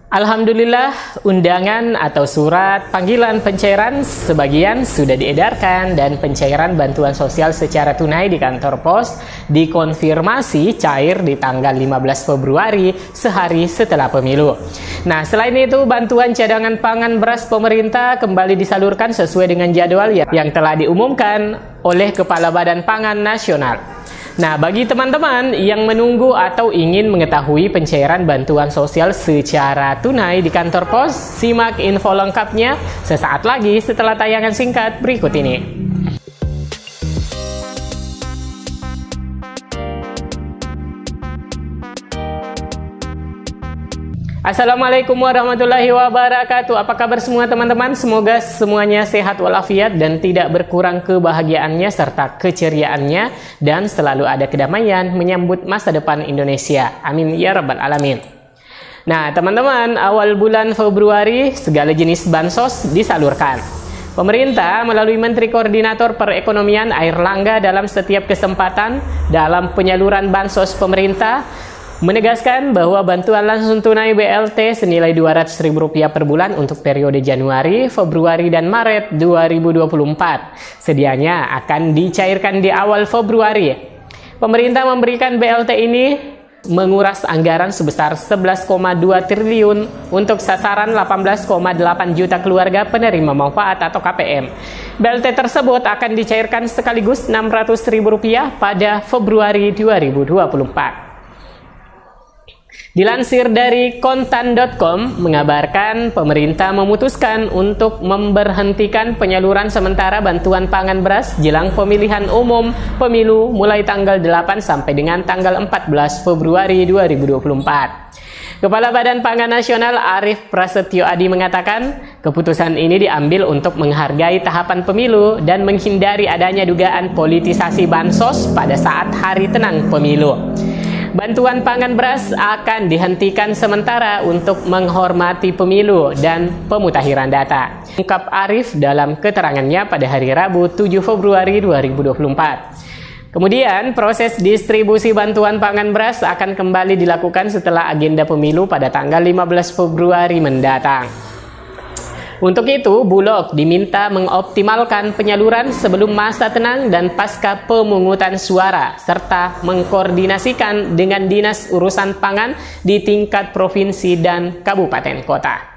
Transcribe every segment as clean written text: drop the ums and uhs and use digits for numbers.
Alhamdulillah, undangan atau surat panggilan pencairan sebagian sudah diedarkan dan pencairan bantuan sosial secara tunai di kantor pos dikonfirmasi cair di tanggal 15 Februari sehari setelah pemilu. Nah, selain itu bantuan cadangan pangan beras pemerintah kembali disalurkan sesuai dengan jadwal yang telah diumumkan oleh Kepala Badan Pangan Nasional. Nah, bagi teman-teman yang menunggu atau ingin mengetahui pencairan bantuan sosial secara tunai di kantor pos, simak info lengkapnya sesaat lagi setelah tayangan singkat berikut ini. Assalamualaikum warahmatullahi wabarakatuh. Apa kabar semua teman-teman? Semoga semuanya sehat walafiat dan tidak berkurang kebahagiaannya serta keceriaannya dan selalu ada kedamaian menyambut masa depan Indonesia. Amin ya rabbal alamin. Nah teman-teman, awal bulan Februari segala jenis bansos disalurkan. Pemerintah melalui Menteri Koordinator Perekonomian Airlangga dalam setiap kesempatan dalam penyaluran bansos pemerintah menegaskan bahwa bantuan langsung tunai BLT senilai Rp200.000 per bulan untuk periode Januari, Februari, dan Maret 2024 sedianya akan dicairkan di awal Februari. Pemerintah memberikan BLT ini menguras anggaran sebesar 11,2 triliun untuk sasaran 18,8 juta keluarga penerima manfaat atau KPM. BLT tersebut akan dicairkan sekaligus Rp600.000 pada Februari 2024. Dilansir dari kontan.com mengabarkan pemerintah memutuskan untuk memberhentikan penyaluran sementara bantuan pangan beras jelang pemilihan umum pemilu mulai tanggal 8 sampai dengan tanggal 14 Februari 2024. Kepala Badan Pangan Nasional Arief Prasetyo Adi mengatakan keputusan ini diambil untuk menghargai tahapan pemilu dan menghindari adanya dugaan politisasi bansos pada saat hari tenang pemilu. Bantuan pangan beras akan dihentikan sementara untuk menghormati pemilu dan pemutakhiran data, ungkap Arief dalam keterangannya pada hari Rabu 7 Februari 2024. Kemudian proses distribusi bantuan pangan beras akan kembali dilakukan setelah agenda pemilu pada tanggal 15 Februari mendatang. Untuk itu, Bulog diminta mengoptimalkan penyaluran sebelum masa tenang dan pasca pemungutan suara, serta mengkoordinasikan dengan Dinas Urusan Pangan di tingkat provinsi dan kabupaten kota.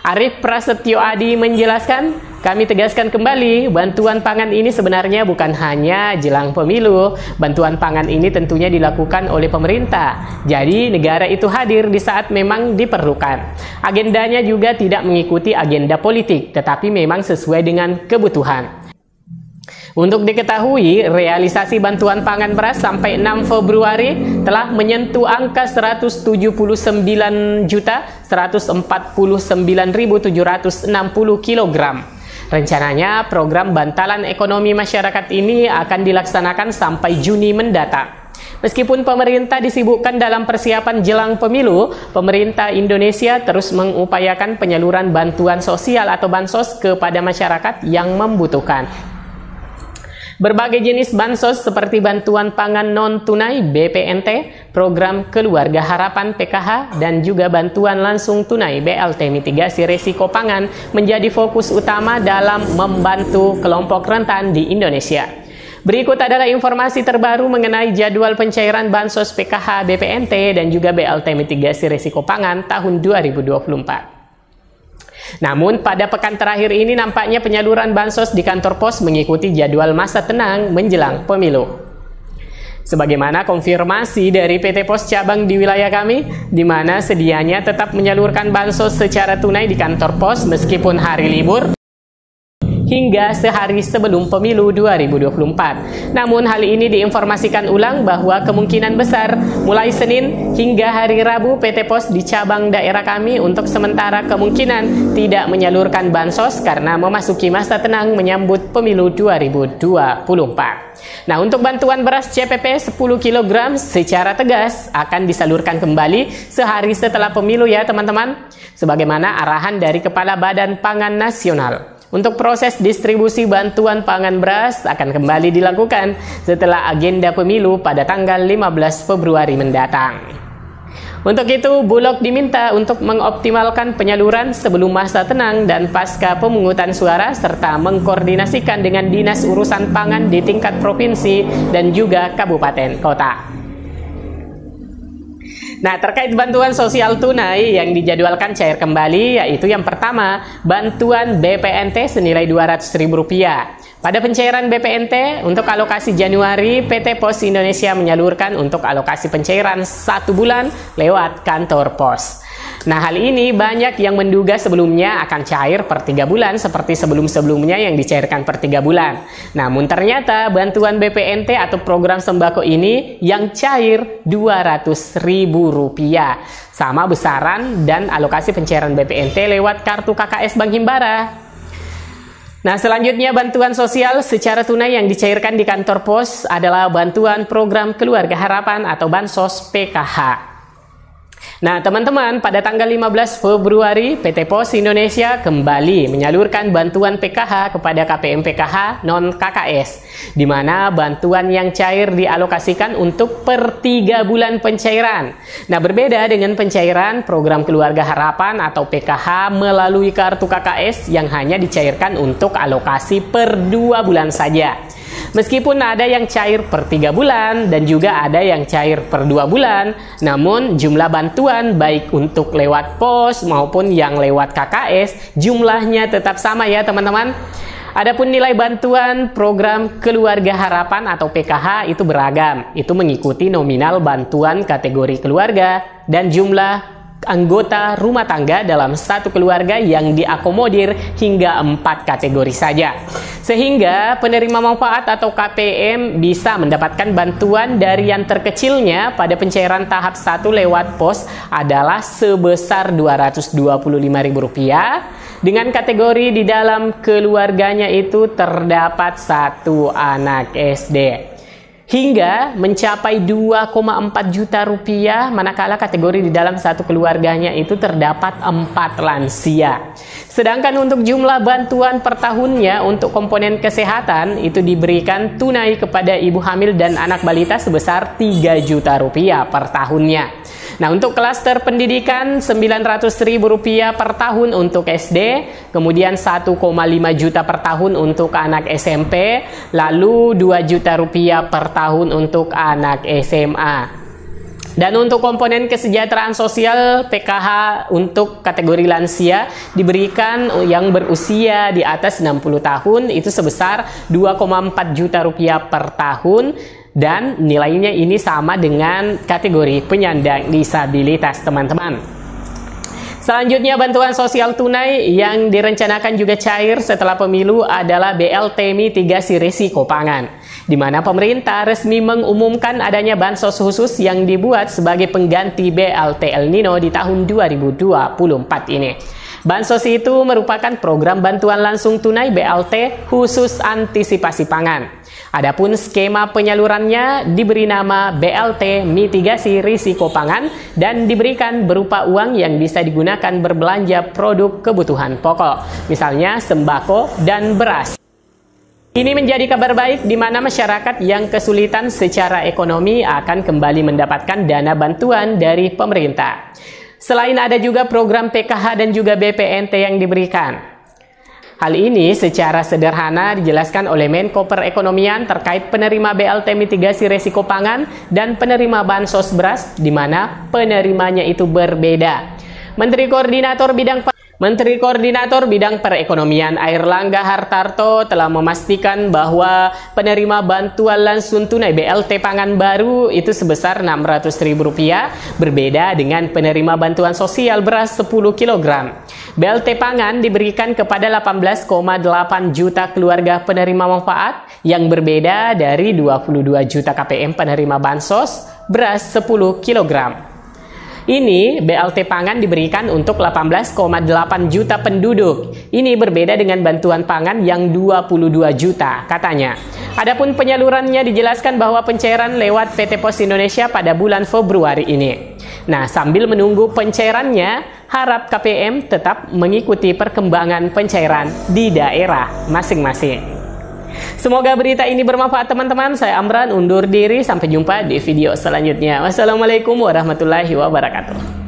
Arief Prasetyo Adi menjelaskan, kami tegaskan kembali, bantuan pangan ini sebenarnya bukan hanya jelang pemilu. Bantuan pangan ini tentunya dilakukan oleh pemerintah. Jadi negara itu hadir di saat memang diperlukan. Agendanya juga tidak mengikuti agenda politik, tetapi memang sesuai dengan kebutuhan. Untuk diketahui, realisasi bantuan pangan beras sampai 6 Februari telah menyentuh angka 179.149.760 kg. Rencananya, program bantalan ekonomi masyarakat ini akan dilaksanakan sampai Juni mendatang. Meskipun pemerintah disibukkan dalam persiapan jelang pemilu, pemerintah Indonesia terus mengupayakan penyaluran bantuan sosial atau bansos kepada masyarakat yang membutuhkan. Berbagai jenis bansos seperti bantuan pangan non-tunai BPNT, program Keluarga Harapan PKH, dan juga bantuan langsung tunai BLT mitigasi risiko pangan menjadi fokus utama dalam membantu kelompok rentan di Indonesia. Berikut adalah informasi terbaru mengenai jadwal pencairan bansos PKH, BPNT, dan juga BLT mitigasi risiko pangan tahun 2024. Namun pada pekan terakhir ini nampaknya penyaluran bansos di kantor pos mengikuti jadwal masa tenang menjelang pemilu. Sebagaimana konfirmasi dari PT Pos Cabang di wilayah kami, di mana sedianya tetap menyalurkan bansos secara tunai di kantor pos meskipun hari libur hingga sehari sebelum pemilu 2024. Namun hal ini diinformasikan ulang bahwa kemungkinan besar mulai Senin hingga hari Rabu PT Pos di cabang daerah kami untuk sementara kemungkinan tidak menyalurkan bansos karena memasuki masa tenang menyambut pemilu 2024. Nah, untuk bantuan beras CPP 10 kg secara tegas akan disalurkan kembali sehari setelah pemilu ya teman-teman, sebagaimana arahan dari Kepala Badan Pangan Nasional. Untuk proses distribusi bantuan pangan beras akan kembali dilakukan setelah agenda pemilu pada tanggal 15 Februari mendatang. Untuk itu, Bulog diminta untuk mengoptimalkan penyaluran sebelum masa tenang dan pasca pemungutan suara serta mengkoordinasikan dengan Dinas Urusan Pangan di tingkat provinsi dan juga kabupaten kota. Nah, terkait bantuan sosial tunai yang dijadwalkan cair kembali, yaitu yang pertama, bantuan BPNT senilai Rp200.000. Pada pencairan BPNT, untuk alokasi Januari, PT Pos Indonesia menyalurkan untuk alokasi pencairan 1 bulan lewat kantor pos. Nah, hal ini banyak yang menduga sebelumnya akan cair per 3 bulan seperti sebelum-sebelumnya yang dicairkan per 3 bulan. Namun ternyata bantuan BPNT atau program sembako ini yang cair Rp200.000. Sama besaran dan alokasi pencairan BPNT lewat kartu KKS Bank Himbara. Nah, selanjutnya bantuan sosial secara tunai yang dicairkan di kantor pos adalah bantuan program Keluarga Harapan atau Bansos PKH. Nah, teman-teman, pada tanggal 15 Februari, PT Pos Indonesia kembali menyalurkan bantuan PKH kepada KPM PKH non-KKS, di mana bantuan yang cair dialokasikan untuk per 3 bulan pencairan. Nah, berbeda dengan pencairan program Keluarga Harapan atau PKH melalui kartu KKS yang hanya dicairkan untuk alokasi per 2 bulan saja. Meskipun ada yang cair per 3 bulan dan juga ada yang cair per 2 bulan, namun jumlah bantuan baik untuk lewat pos maupun yang lewat KKS jumlahnya tetap sama ya teman-teman. Adapun nilai bantuan program Keluarga Harapan atau PKH itu beragam. Itu mengikuti nominal bantuan kategori keluarga dan jumlah anggota rumah tangga dalam satu keluarga yang diakomodir hingga 4 kategori saja. Sehingga penerima manfaat atau KPM bisa mendapatkan bantuan dari yang terkecilnya pada pencairan tahap 1 lewat pos adalah sebesar Rp225.000 dengan kategori di dalam keluarganya itu terdapat 1 anak SD. Hingga mencapai 2,4 juta rupiah manakala kategori di dalam satu keluarganya itu terdapat 4 lansia. Sedangkan untuk jumlah bantuan per tahunnya untuk komponen kesehatan itu diberikan tunai kepada ibu hamil dan anak balita sebesar 3 juta rupiah per tahunnya. Nah, untuk klaster pendidikan Rp900.000 per tahun untuk SD, kemudian 1,5 juta per tahun untuk anak SMP, lalu 2 juta rupiah per tahun untuk anak SMA. Dan untuk komponen kesejahteraan sosial PKH untuk kategori lansia diberikan yang berusia di atas 60 tahun itu sebesar 2,4 juta rupiah per tahun. Dan nilainya ini sama dengan kategori penyandang disabilitas, teman-teman. Selanjutnya, bantuan sosial tunai yang direncanakan juga cair setelah pemilu adalah BLT mitigasi risiko pangan, di mana pemerintah resmi mengumumkan adanya bansos khusus yang dibuat sebagai pengganti BLT El Nino di tahun 2024 ini. Bansos itu merupakan program bantuan langsung tunai BLT khusus antisipasi pangan. Adapun skema penyalurannya diberi nama BLT mitigasi risiko pangan dan diberikan berupa uang yang bisa digunakan berbelanja produk kebutuhan pokok, misalnya sembako dan beras. Ini menjadi kabar baik di mana masyarakat yang kesulitan secara ekonomi akan kembali mendapatkan dana bantuan dari pemerintah. Selain ada juga program PKH dan juga BPNT yang diberikan. Hal ini secara sederhana dijelaskan oleh Menko Perekonomian terkait penerima BLT mitigasi risiko pangan dan penerima bansos beras, di mana penerimanya itu berbeda. Menteri Koordinator Bidang Perekonomian Airlangga Hartarto telah memastikan bahwa penerima bantuan langsung tunai BLT pangan baru itu sebesar Rp600.000 berbeda dengan penerima bantuan sosial beras 10 kg. BLT pangan diberikan kepada 18,8 juta keluarga penerima manfaat yang berbeda dari 22 juta KPM penerima bansos beras 10 kg. Ini BLT pangan diberikan untuk 18,8 juta penduduk. Ini berbeda dengan bantuan pangan yang 22 juta katanya. Adapun penyalurannya dijelaskan bahwa pencairan lewat PT Pos Indonesia pada bulan Februari ini. Nah, sambil menunggu pencairannya, harap KPM tetap mengikuti perkembangan pencairan di daerah masing-masing. Semoga berita ini bermanfaat teman-teman. Saya Amran undur diri, sampai jumpa di video selanjutnya. Wassalamualaikum warahmatullahi wabarakatuh.